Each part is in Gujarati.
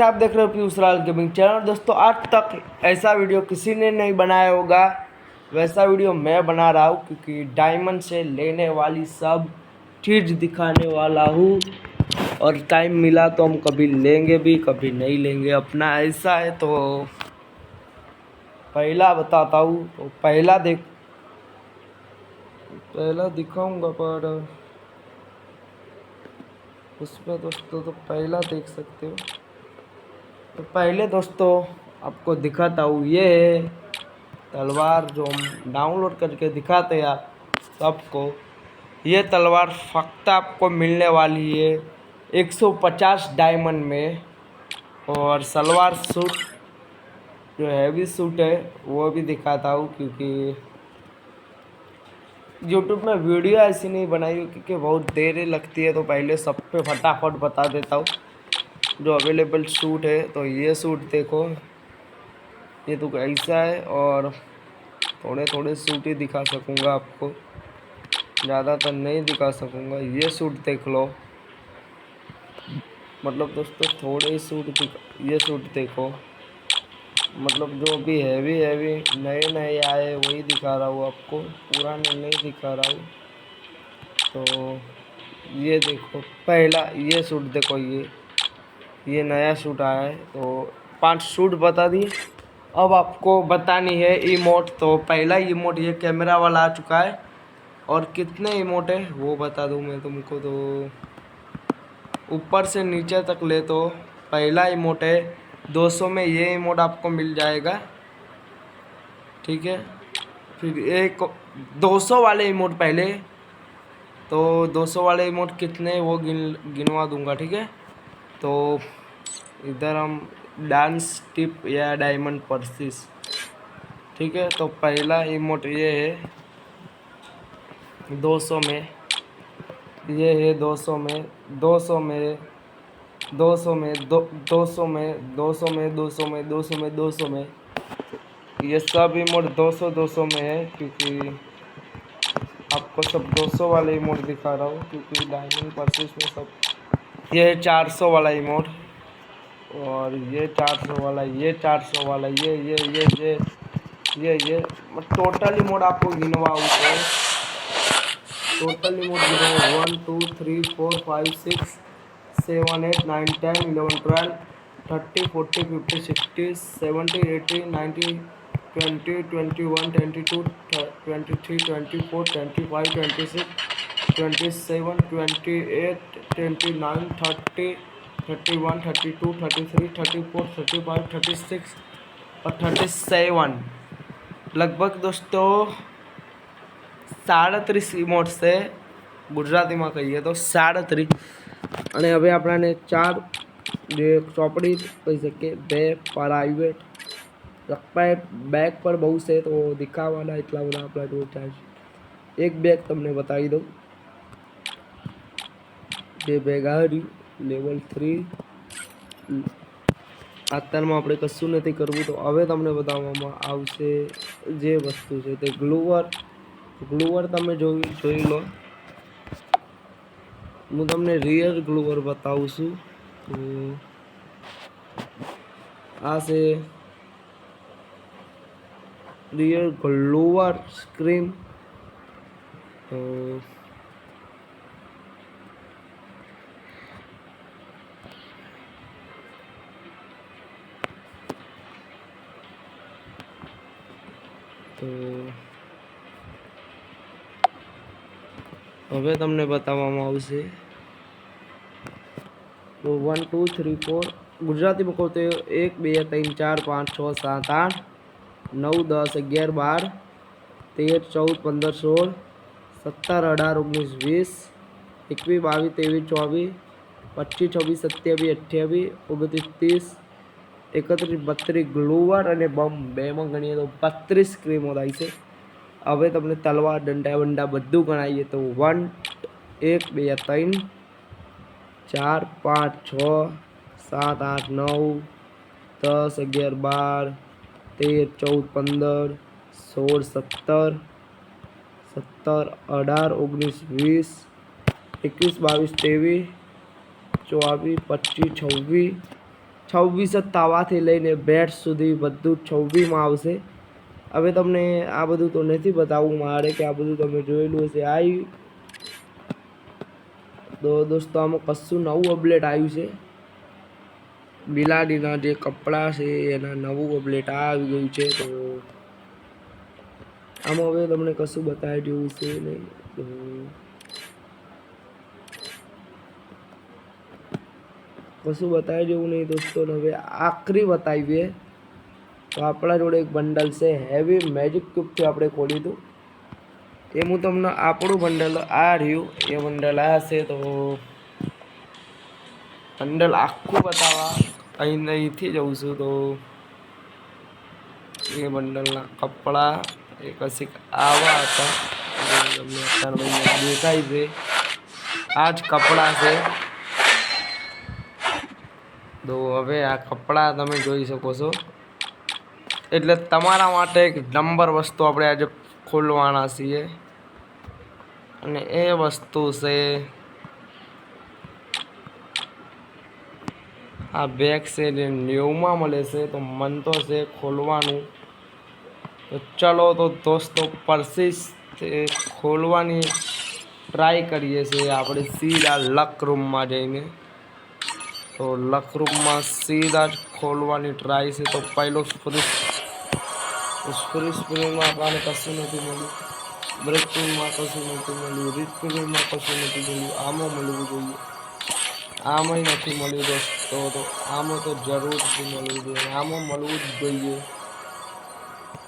आप देख रहे हो पीयूष लाल गेमिंग चैनल। दोस्तों, आज तक ऐसा वीडियो किसी ने नहीं बनाया होगा, वैसा वीडियो मैं बना रहा हूँ क्योंकि डायमंड से लेने वाली सब चीज़ दिखाने वाला हूँ। और टाइम मिला तो हम कभी लेंगे भी, कभी नहीं लेंगे। अपना ऐसा है तो पहला बताता हूँ। तो पहला दिखाऊंगा, पर उसमें दोस्तों तो पहला देख सकते हो। तो पहले दोस्तों आपको दिखाता हूँ, ये है तलवार जो हम डाउनलोड करके दिखाते हैं आप सबको। ये तलवार फक्त आपको मिलने वाली है 150 डायमंड में। और सलवार सूट जो हैवी सूट है वो भी दिखाता हूँ, क्योंकि यूट्यूब में वीडियो ऐसी नहीं बनाई क्योंकि बहुत देर लगती है। तो पहले सब पे फटाफट बता देता हूँ जो अवेलेबल सूट है। तो ये सूट देखो, ये तो ऐसा है। और थोड़े थोड़े सूट ही दिखा सकूँगा आपको, ज़्यादातर नहीं दिखा सकूँगा। ये सूट देख लो, मतलब दोस्तों थोड़े ही सूट ये सूट देखो, मतलब जो भी हैवी नए नए आए वही दिखा रहा हूँ आपको, पुराने नहीं दिखा रहा हूँ। तो ये देखो, पहला ये सूट देखो, ये नया सूट आया है। तो 5 सूट बता दिए। अब आपको बतानी है इमोट। तो पहला इमोट ये कैमरा वाला आ चुका है। और कितने इमोट है वो बता दूं मैं तुमको। तो ऊपर से नीचे तक ले तो पहला इमोट है 200 में, ये इमोट आपको मिल जाएगा, ठीक है। फिर एक 200 वाले इमोट पहले, तो 200 वाले इमोट कितने वो गिनवा दूंगा, ठीक है। तो इधर हम डांस टिप या डायमंड परसिस, ठीक है। तो पहला इमोट ये है 200 में, ये है 200 में, 200 में, 200 में, 200 में, 200 में, 200 में, 200 में, 200 में। ये सब इमोट 200 में है, क्योंकि आपको सब 200 वाले इमोट दिखा रहा हूँ, क्योंकि डायमंड परचेस में सब। ये है 400 वाला इमोट, और ये 400 वाला, ये 400 वाला, ये टोटल इमोट आपको गिनवाऊँ तो टोटल इमोट गिनवाऊँ 1 2 3 4 5 6 7 8 9 10 11 12 30 40 50 60 70 80 90 20 21 22 23 24 25 26 27 28 29 30 31 32 33 34 35 36 और 37 લગભગ દોસ્તો 37 ઇમોટ છે, ગુજરાતીમાં કહીએ તો 37। અને હવે આપણાને 4 જે ચોપડી કહી શકીએ, 2 પ્રાઇવેટ બેગ પર બહુ છે તો દેખાવાના એટલા બધા આપણા જોડે ચાર્જ। એક બેગ તમને બતાવી દઉં, જે બેગ આ રહ્યું લેવલ 3। અત્યારમાં આપણે કશું નથી કરવું। તો હવે તમને બતાવવામાં આવશે જે વસ્તુ છે તે ગ્લુવર તમે જોઈ લો। હું તમને રિયલ ગ્લુવર બતાવું છું। તો આ છે રિયલ ગ્લુવર સ્ક્રીમ। તો હવે તમને બતાવવામાં આવશે। તો 1 2 3 4 ગુજરાતીમાં કહું તો 1 2 3 4 5 6 7 8 9 10 11 12 13 14 15 16 17 18 19 20 21 22 23 24 25 26 27 28 29 30 31 32 ગ્લુવર અને બમ બેમાં ગણીએ તો 32 સ્ક્રીમો થાય છે। હવે તમને તલવાર દંડા બંડા બધું ગણાવીએ તો 1 1 2 3 4 5 6 7 8 9 10 11 12 13 14 15 16 17 17 18 19 20 21 22 23 24 25 26 26 જ તાવાથી લઈને બેટ સુધી બધું 26માં આવશે। હવે તમને આ બધું તો નથી બતાવવું મારે કે આ બધું તમે જોયેલું હશે। તો દોસ્તો આમાં કશું નવું અપડેટ આવ્યું છે। બિલાડીના જે કપડાં છે એના નવું અપડેટ આવી ગયું છે। તો આમાં હવે તમને કશું બતાવી જેવું છે નહીં। તો કશું બતાવી જેવું નહીં દોસ્તો। હવે આખરી બતાવીએ તો આપણા જોડે એક બંડલ છે હેવી મેજિક ક્યુબથી આપણે ખોલ્યું હતું। એ હું તમને આપણું બંડલ આ રહ્યું એ બંડલ આ છે। તો બંડલ આખું બતાવવા અહીંથી જઉં છું। તો એ બંડલના કપડાં એ કશીક આવા હતા તમને અત્યારે દેખાય છે। આ જ કપડાં છે। તો હવે આ કપડાં તમે જોઈ શકો છો। એટલે તમારા માટે એક નંબર વસ્તુ આપણે આજે ખોલવાના છીએ અને એ વસ્તુ છે આ બેગ છે જે 90માં મળે છે। તો મન તો છે ખોલવાનું। તો ચલો તો દોસ્તો પરસીસ ખોલવાની ટ્રાય કરીએ છીએ આપણે સીધા લક રૂમમાં જઈને। તો લક રૂમમાં સીધા જ ખોલવાની ટ્રાય છે। તો પહેલો સ્પ્રિંગમાં આપણને કશું નથી મળ્યું। બ્રેક સ્પ્રિંગમાં કશું નથી મળ્યું। રીચ સ્પ્રિંગમાં કશું નથી મળ્યું। આમાં મળવું જોઈએ। આમાંય નથી મળ્યું દોસ્તો। તો આમાં તો જરૂરથી મળવું જોઈએ। આમાં મળવું જ જોઈએ।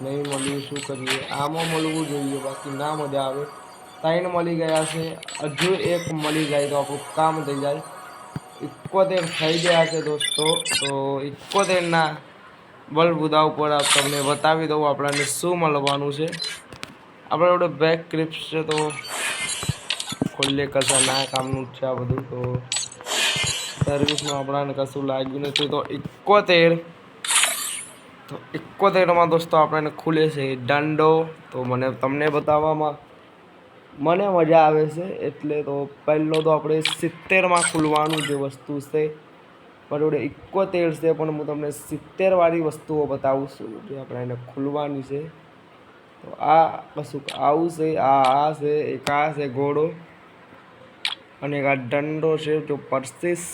નહીં મળ્યું શું કરીએ। આમાં મળવું જોઈએ બાકી ના મજા આવે। 3 મળી ગયા છે। હજુ એક મળી જાય તો આપણું કામ થઈ જાય। 71 થઈ ગયા છે દોસ્તો। તો 71ના બલબુદા ઉપર તમને બતાવી દઉં આપણને શું મળવાનું છે। આપણે જોડે બેક ક્લિપ્સ છે તો ખોલીએ કશા ના કામનું છે આ બધું। તો સર્વિસમાં આપણને કશું લાગ્યું નથી। તો 71માં દોસ્તો આપણને ખુલે છે દંડો। તો તમને બતાવવામાં મને મજા આવે છે એટલે તો પહેલો તો આપણે 70માં ખુલવાનું જે વસ્તુ છે મારી જોડે 71 છે પણ હું તમને 70વાળી વસ્તુઓ બતાવું છું જે આપણે એને ખુલવાની છે। તો આ કશું આવું છે। આ છે એક આ છે ઘોડો અને એક આ દંડો છે। જો પરચેસ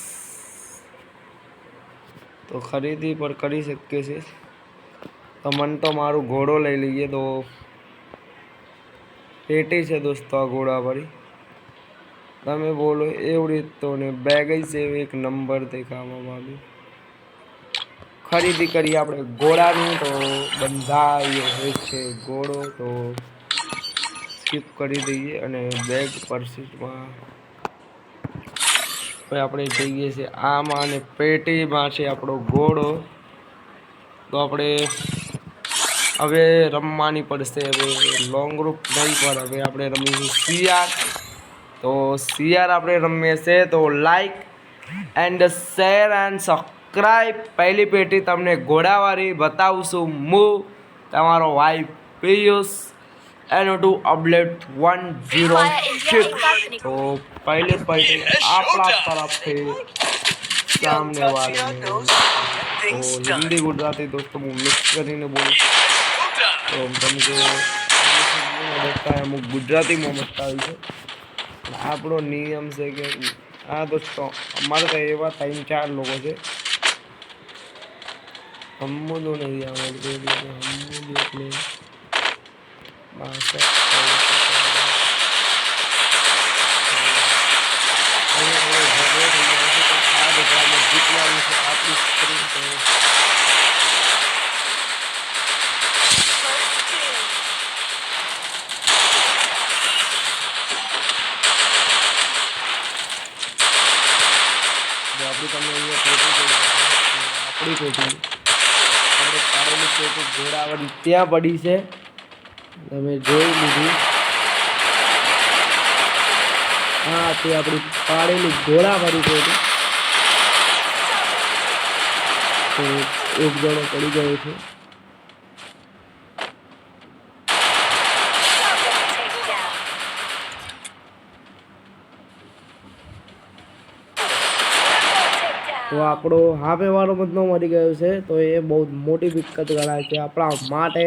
તો ખરીદી પર કરી શકીએ છીએ। તો મન તો મારું ઘોડો લઈ લઈએ। તો પેટી છે દોસ્તો આ ઘોડા વાળી તમે બોલો એવડી તો ને બેગ છે એક નંબર દેખાવામાં આવ્યું। ખરીદી કરી આપણે ઘોડાની તો બંધાયો હોય છે ઘોડો। તો સ્કીપ કરી દઈએ અને બેગ પરસીટમાં હવે આપણે જઈએ છીએ આમાં અને પેટીમાં છે આપણો ઘોડો। તો આપણે હવે રમવાની પડશે। હવે લોંગ રૂપ નહીં પણ હવે આપણે રમીશું સીઆર। તો સીઆર આપણે રમીએ છીએ। તો like and share and subscribe. પહેલી પેટી તમને ઘોડાવાળી બતાવશું હું તમારો ભાઈ પિયુષ એનો અપડેટ 106। તો પહેલી પેટી આપણા તરફથી સામને વાળાને તો હિન્દી ગુજરાતી દોસ્તો હું મિક્સ કરીને બોલું તો તમને અમુક ગુજરાતીમાં બતાવ્યું છે। આપણો નિયમ છે કે આ દોસ્તો અમારે તો એવા 3-4 લોકો છે હમું તો નહીં આવડતું એટલે ભાષા જીતવાનું છે આપણી સ્ક્રીન। તો આપણી તમને અહીંયા પેટી આપણી પેટી આપણે પાડેલી પેટી ઘોડાવાળી ત્યાં પડી છે તમે જોઈ લીધી। હા તે આપણી પાડેલી ઘોડાવાળી પેટી। તો એક જણો પડી ગયો છે। તો તો આપણો હામે વાળો બંદો મરી ગયો છે, તો એ બહુ મોટી દિક્કત ગણાય છે આપણા માટે.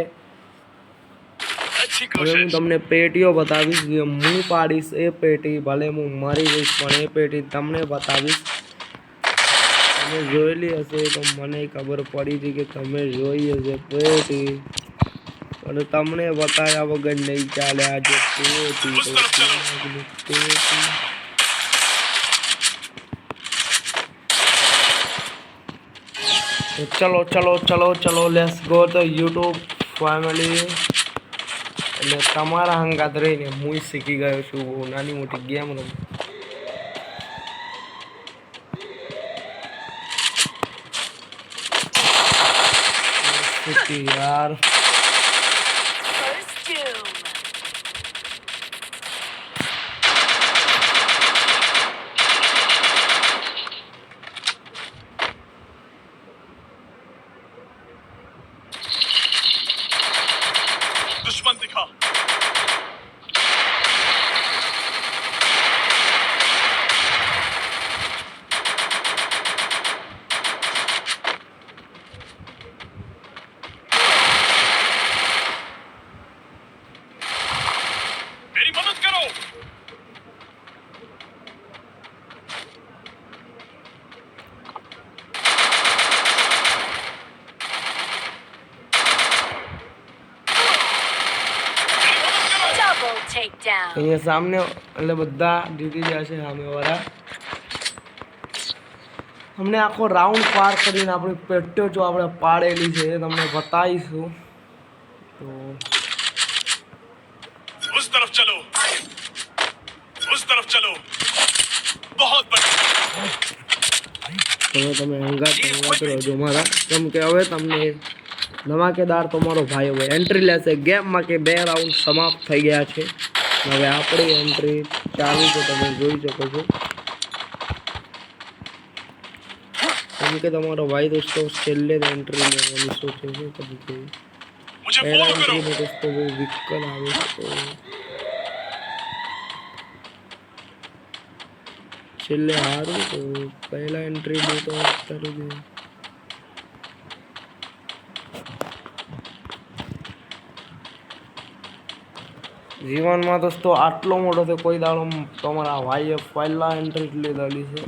હવે હું તમને પેટીઓ બતાવીશ, જે હું પાડીશ એ પેટી, ભલે હું મરી જઈશ પણ એ પેટી તમને બતાવીશ. તમે જોયેલી હશે તો મને ખબર પડી હતી કે તમે જોઈ હશે પેટી, અને તમને બતાવ્યા વગર નહીં ચાલે. આજે પેટી ચલો ચલો ચલો ચલો લેટ્સ ગો તો યુટ્યુબ ફેમિલી. એટલે તમારા હંગાત રહીને હું શીખી ગયો છું બહુ નાની મોટી ગેમ રમું. यार दुश्मन दिखा। मेरी मदद करो। અહીંયા સામને એટલે બધા જીતી ગયા છે સામેવાળા. અમને આખો રાઉન્ડ પાર કરીને આપણી પેટીઓ જો આપણે પાડેલી છે એ તમને બતાવીશું. તો उस तरफ चलो, उस तरफ चलो। बहुत बढ़िया। તમે હંગાત રહેજો મારા, કેમ કે હવે તમને ધમાકેદાર તમારો ભાઈ હવે એન્ટ્રી લેશે ગેમમાં, કે 2 રાઉન્ડ સમાપ્ત થઈ ગયા છે. હવે આપણી એન્ટ્રી ચાલુ છે, તમે જોઈ શકો છો. કેમ કે તમારો ભાઈ દોસ્તો છેલ્લે એન્ટ્રી લેવાની સોચે છે. પછી मुझे फॉलो करो। દોસ્તો બહુ વિકલ આવે છે, તો છેલ્લે હારું. તો પહેલા એન્ટ્રી દે તો અત્યારે જ જીવનમાં દોસ્તો આટલો મોટો તો કોઈ દાડો તમારા ભાઈએ પહેલા એન્ટ્રી લીધેલી છે.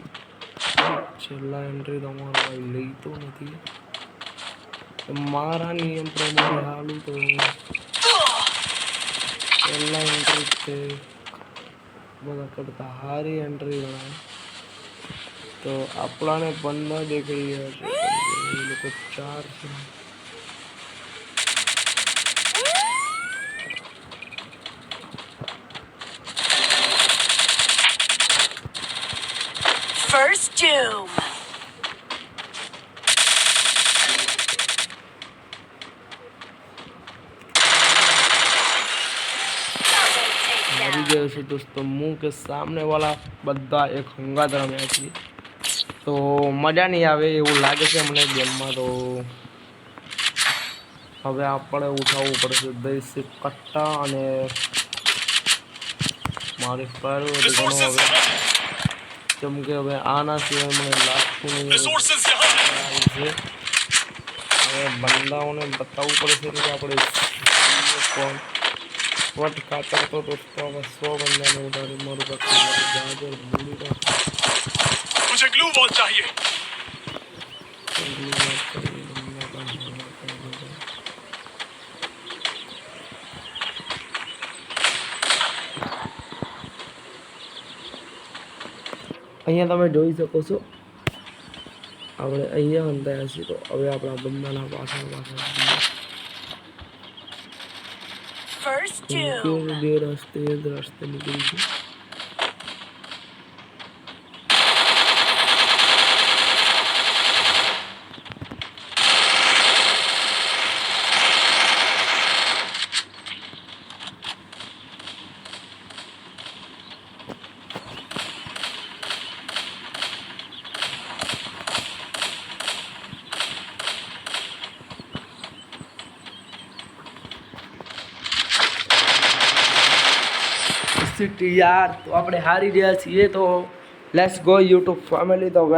છેલ્લા એન્ટ્રી તમારો ભાઈ લેતો નથી. મારા નિયમ પ્રમાણે હાલું તો પહેલા એન્ટ્રી છે બધા કરતા હારી એન્ટ્રી ગણાય. તો આપણાને 15 દેખાઈ ગયા છે, એ લોકો 4 છે. First Doom. મરી ગયો છે દોસ્તો હું, કે સામને વાળા બધા એક હંગાત રમ્યા છીએ, તો મજા નહીં આવે એવું લાગે છે મને ગેમમાં. તો હવે આપણે ઉઠાવવું પડશે દેશી કટ્ટા, અને મારી પ્રાયોરિટી ઘણો હવે, કેમ કે હવે આના સિવાય મને લાગતું નહીં છે. હવે બંદાઓને બતાવવું પડશે કે આપણે કોણ વટ ખાતર. તો દોસ્તો હવે 100 બંદાને ઉડાડી મારું ગાજર ભૂલી ગયો. मुझे ग्लू बॉल चाहिए। અહીંયા તમે જોઈ શકો છો આપણે અહીંયા અંધાયા છીએ. તો હવે આપણા બંદાના પાછળ First Doom. બે રસ્તે નીકળી છે. यार तो આપણે હારી રહ્યા છીએ. તો લેટ્સ ગો યુટ્યુબ ફેમિલી. તો